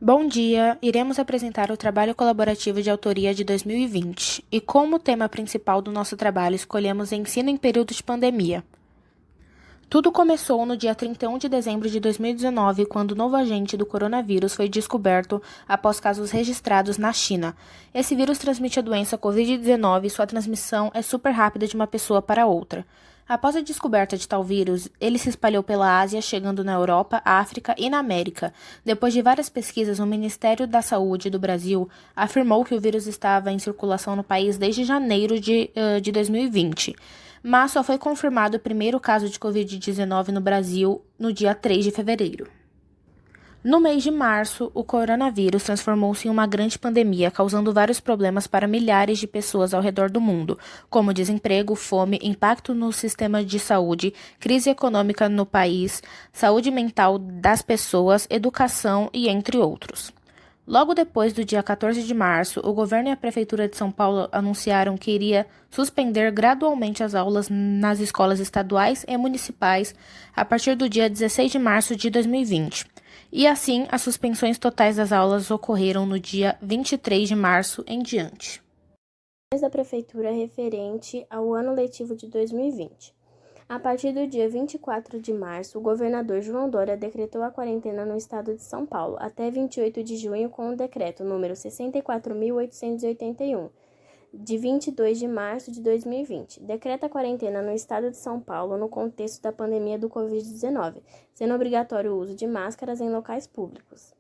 Bom dia, iremos apresentar o trabalho colaborativo de autoria de 2020 e como tema principal do nosso trabalho escolhemos ensino em período de pandemia. Tudo começou no dia 31 de dezembro de 2019, quando o novo agente do coronavírus foi descoberto após casos registrados na China. Esse vírus transmite a doença Covid-19 e sua transmissão é super rápida de uma pessoa para outra. Após a descoberta de tal vírus, ele se espalhou pela Ásia, chegando na Europa, África e na América. Depois de várias pesquisas, o Ministério da Saúde do Brasil afirmou que o vírus estava em circulação no país desde janeiro de 2020. Mas só foi confirmado o primeiro caso de Covid-19 no Brasil no dia 3 de fevereiro. No mês de março, o coronavírus transformou-se em uma grande pandemia, causando vários problemas para milhares de pessoas ao redor do mundo, como desemprego, fome, impacto no sistema de saúde, crise econômica no país, saúde mental das pessoas, educação e entre outros. Logo depois do dia 14 de março, o governo e a Prefeitura de São Paulo anunciaram que iria suspender gradualmente as aulas nas escolas estaduais e municipais a partir do dia 16 de março de 2020. E assim, as suspensões totais das aulas ocorreram no dia 23 de março em diante. Da Prefeitura referente ao ano letivo de 2020. A partir do dia 24 de março, o governador João Dória decretou a quarentena no estado de São Paulo até 28 de junho com o decreto número 64.881, de 22 de março de 2020. Decreta a quarentena no estado de São Paulo no contexto da pandemia do Covid-19, sendo obrigatório o uso de máscaras em locais públicos.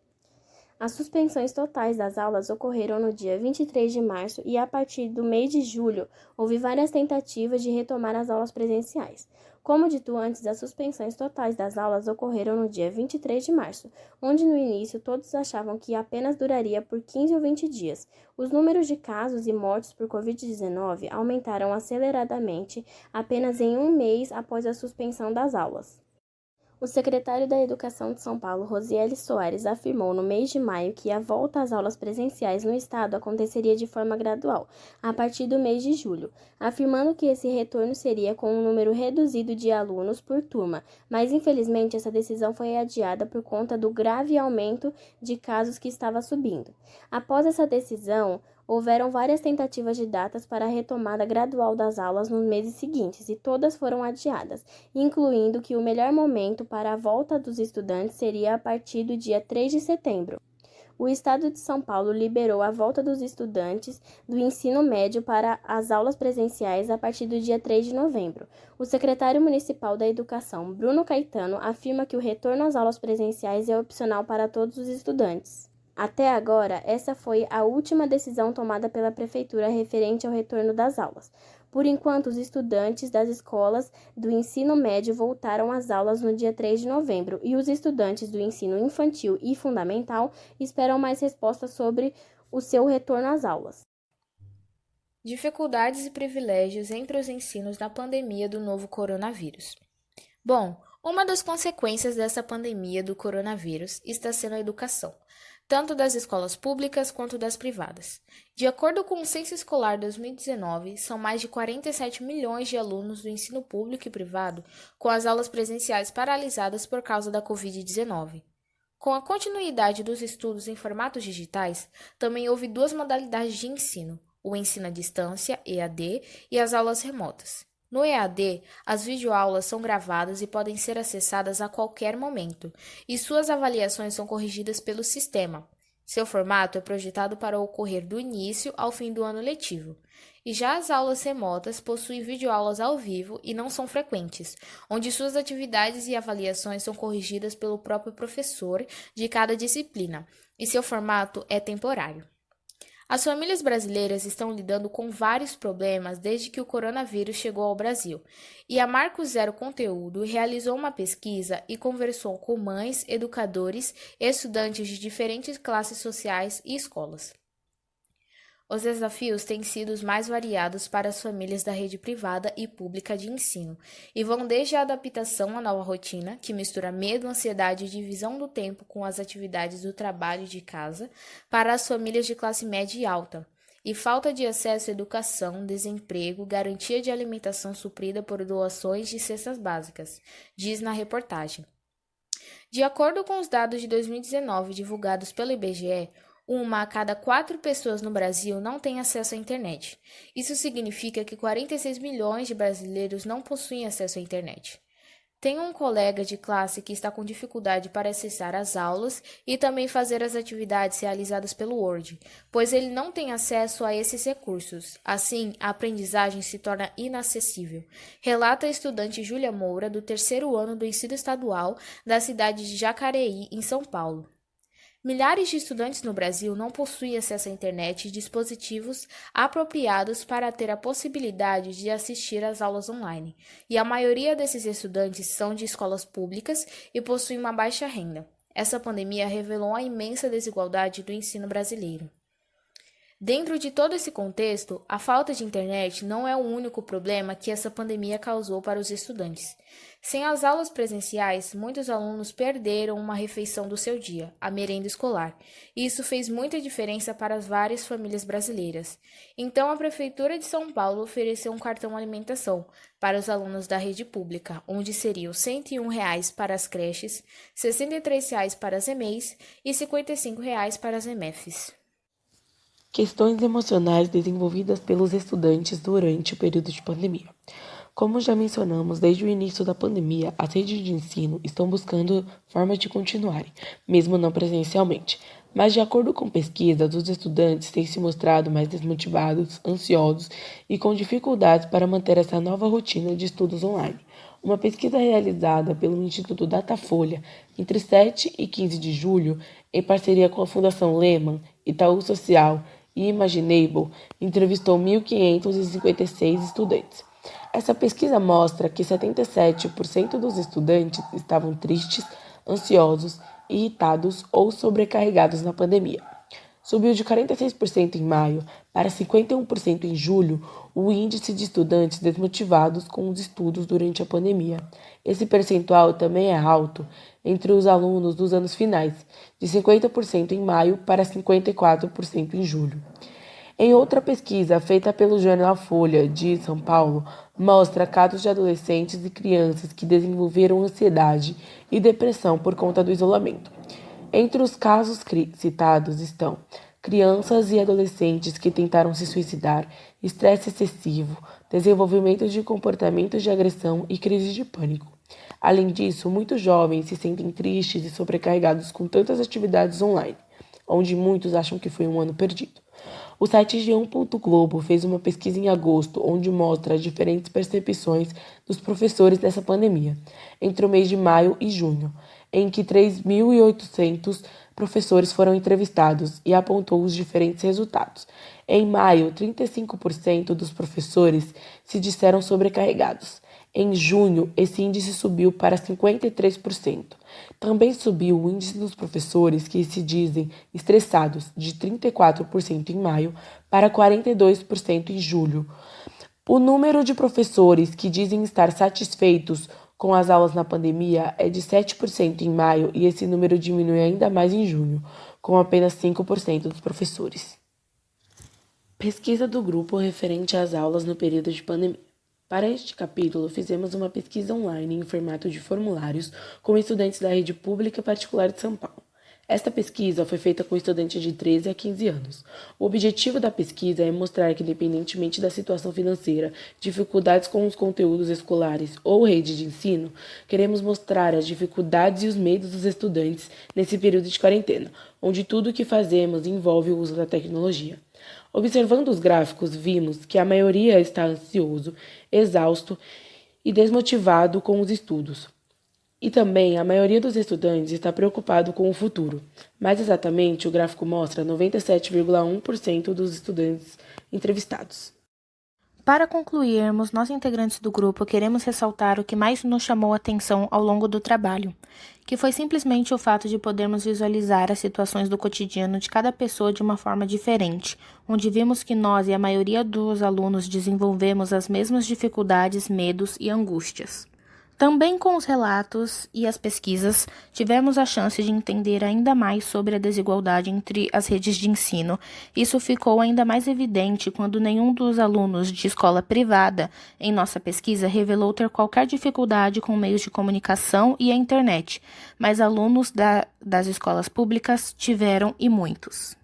As suspensões totais das aulas ocorreram no dia 23 de março e, a partir do mês de julho, houve várias tentativas de retomar as aulas presenciais. Como dito antes, as suspensões totais das aulas ocorreram no dia 23 de março, onde no início todos achavam que apenas duraria por 15 ou 20 dias. Os números de casos e mortes por Covid-19 aumentaram aceleradamente apenas em um mês após a suspensão das aulas. O secretário da Educação de São Paulo, Rosieli Soares, afirmou no mês de maio que a volta às aulas presenciais no estado aconteceria de forma gradual, a partir do mês de julho, afirmando que esse retorno seria com um número reduzido de alunos por turma, mas infelizmente essa decisão foi adiada por conta do grave aumento de casos que estava subindo. Após essa decisão, houveram várias tentativas de datas para a retomada gradual das aulas nos meses seguintes e todas foram adiadas, incluindo que o melhor momento para a volta dos estudantes seria a partir do dia 3 de setembro. O estado de São Paulo liberou a volta dos estudantes do ensino médio para as aulas presenciais a partir do dia 3 de novembro. O secretário municipal da Educação, Bruno Caetano, afirma que o retorno às aulas presenciais é opcional para todos os estudantes. Até agora, essa foi a última decisão tomada pela Prefeitura referente ao retorno das aulas. Por enquanto, os estudantes das escolas do ensino médio voltaram às aulas no dia 3 de novembro e os estudantes do ensino infantil e fundamental esperam mais respostas sobre o seu retorno às aulas. Dificuldades e privilégios entre os ensinos na pandemia do novo coronavírus. Bom, uma das consequências dessa pandemia do coronavírus está sendo a educação, tanto das escolas públicas quanto das privadas. De acordo com o Censo Escolar 2019, são mais de 47 milhões de alunos do ensino público e privado com as aulas presenciais paralisadas por causa da Covid-19. Com a continuidade dos estudos em formatos digitais, também houve duas modalidades de ensino, o ensino à distância, EAD, e as aulas remotas. No EAD, as videoaulas são gravadas e podem ser acessadas a qualquer momento, e suas avaliações são corrigidas pelo sistema. Seu formato é projetado para ocorrer do início ao fim do ano letivo. E já as aulas remotas possuem videoaulas ao vivo e não são frequentes, onde suas atividades e avaliações são corrigidas pelo próprio professor de cada disciplina, e seu formato é temporário. As famílias brasileiras estão lidando com vários problemas desde que o coronavírus chegou ao Brasil, e a Marco Zero Conteúdo realizou uma pesquisa e conversou com mães, educadores e estudantes de diferentes classes sociais e escolas. Os desafios têm sido os mais variados para as famílias da rede privada e pública de ensino, e vão desde a adaptação à nova rotina, que mistura medo, ansiedade e divisão do tempo com as atividades do trabalho e de casa, para as famílias de classe média e alta, e falta de acesso à educação, desemprego, garantia de alimentação suprida por doações de cestas básicas, diz na reportagem. De acordo com os dados de 2019 divulgados pelo IBGE, uma a cada 4 pessoas no Brasil não tem acesso à internet. Isso significa que 46 milhões de brasileiros não possuem acesso à internet. Tenho um colega de classe que está com dificuldade para acessar as aulas e também fazer as atividades realizadas pelo Word, pois ele não tem acesso a esses recursos. Assim, a aprendizagem se torna inacessível, relata a estudante Júlia Moura, do 3º ano do ensino estadual da cidade de Jacareí, em São Paulo. Milhares de estudantes no Brasil não possuem acesso à internet e dispositivos apropriados para ter a possibilidade de assistir às aulas online, e a maioria desses estudantes são de escolas públicas e possuem uma baixa renda. Essa pandemia revelou a imensa desigualdade do ensino brasileiro. Dentro de todo esse contexto, a falta de internet não é o único problema que essa pandemia causou para os estudantes. Sem as aulas presenciais, muitos alunos perderam uma refeição do seu dia, a merenda escolar, e isso fez muita diferença para as várias famílias brasileiras. Então, a Prefeitura de São Paulo ofereceu um cartão alimentação para os alunos da rede pública, onde seriam R$ 101 para as creches, R$ 63 para as EMEIs e R$ 55 para as EMEFs. Questões emocionais desenvolvidas pelos estudantes durante o período de pandemia. Como já mencionamos, desde o início da pandemia, as redes de ensino estão buscando formas de continuarem, mesmo não presencialmente. Mas, de acordo com pesquisas, os estudantes têm se mostrado mais desmotivados, ansiosos e com dificuldades para manter essa nova rotina de estudos online. Uma pesquisa realizada pelo Instituto Datafolha entre 7 e 15 de julho, em parceria com a Fundação Lehman, Itaú Social e Imaginable, entrevistou 1.556 estudantes. Essa pesquisa mostra que 77% dos estudantes estavam tristes, ansiosos, irritados ou sobrecarregados na pandemia. Subiu de 46% em maio para 51% em julho o índice de estudantes desmotivados com os estudos durante a pandemia. Esse percentual também é alto entre os alunos dos anos finais, de 50% em maio para 54% em julho. Em outra pesquisa feita pelo jornal Folha de São Paulo, mostra casos de adolescentes e crianças que desenvolveram ansiedade e depressão por conta do isolamento. Entre os casos citados estão crianças e adolescentes que tentaram se suicidar, estresse excessivo, desenvolvimento de comportamentos de agressão e crise de pânico. Além disso, muitos jovens se sentem tristes e sobrecarregados com tantas atividades online, onde muitos acham que foi um ano perdido. O site G1.globo fez uma pesquisa em agosto, onde mostra as diferentes percepções dos professores dessa pandemia, entre o mês de maio e junho, em que 3.800 professores foram entrevistados e apontou os diferentes resultados. Em maio, 35% dos professores se disseram sobrecarregados. Em junho, esse índice subiu para 53%. Também subiu o índice dos professores que se dizem estressados, de 34% em maio para 42% em julho. O número de professores que dizem estar satisfeitos com as aulas na pandemia é de 7% em maio e esse número diminui ainda mais em junho, com apenas 5% dos professores. Pesquisa do grupo referente às aulas no período de pandemia. Para este capítulo, fizemos uma pesquisa online em formato de formulários com estudantes da rede pública particular de São Paulo. Esta pesquisa foi feita com estudantes de 13 a 15 anos. O objetivo da pesquisa é mostrar que, independentemente da situação financeira, dificuldades com os conteúdos escolares ou rede de ensino, queremos mostrar as dificuldades e os medos dos estudantes nesse período de quarentena, onde tudo o que fazemos envolve o uso da tecnologia. Observando os gráficos, vimos que a maioria está ansioso, exausto e desmotivado com os estudos. E também a maioria dos estudantes está preocupado com o futuro. Mais exatamente, o gráfico mostra 97,1% dos estudantes entrevistados. Para concluirmos, nós integrantes do grupo queremos ressaltar o que mais nos chamou a atenção ao longo do trabalho, que foi simplesmente o fato de podermos visualizar as situações do cotidiano de cada pessoa de uma forma diferente, onde vimos que nós e a maioria dos alunos desenvolvemos as mesmas dificuldades, medos e angústias. Também com os relatos e as pesquisas, tivemos a chance de entender ainda mais sobre a desigualdade entre as redes de ensino. Isso ficou ainda mais evidente quando nenhum dos alunos de escola privada em nossa pesquisa revelou ter qualquer dificuldade com meios de comunicação e a internet, mas alunos das escolas públicas tiveram e muitos.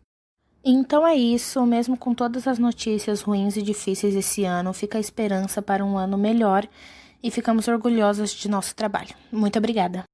Então é isso, mesmo com todas as notícias ruins e difíceis esse ano, fica a esperança para um ano melhor e ficamos orgulhosos de nosso trabalho. Muito obrigada!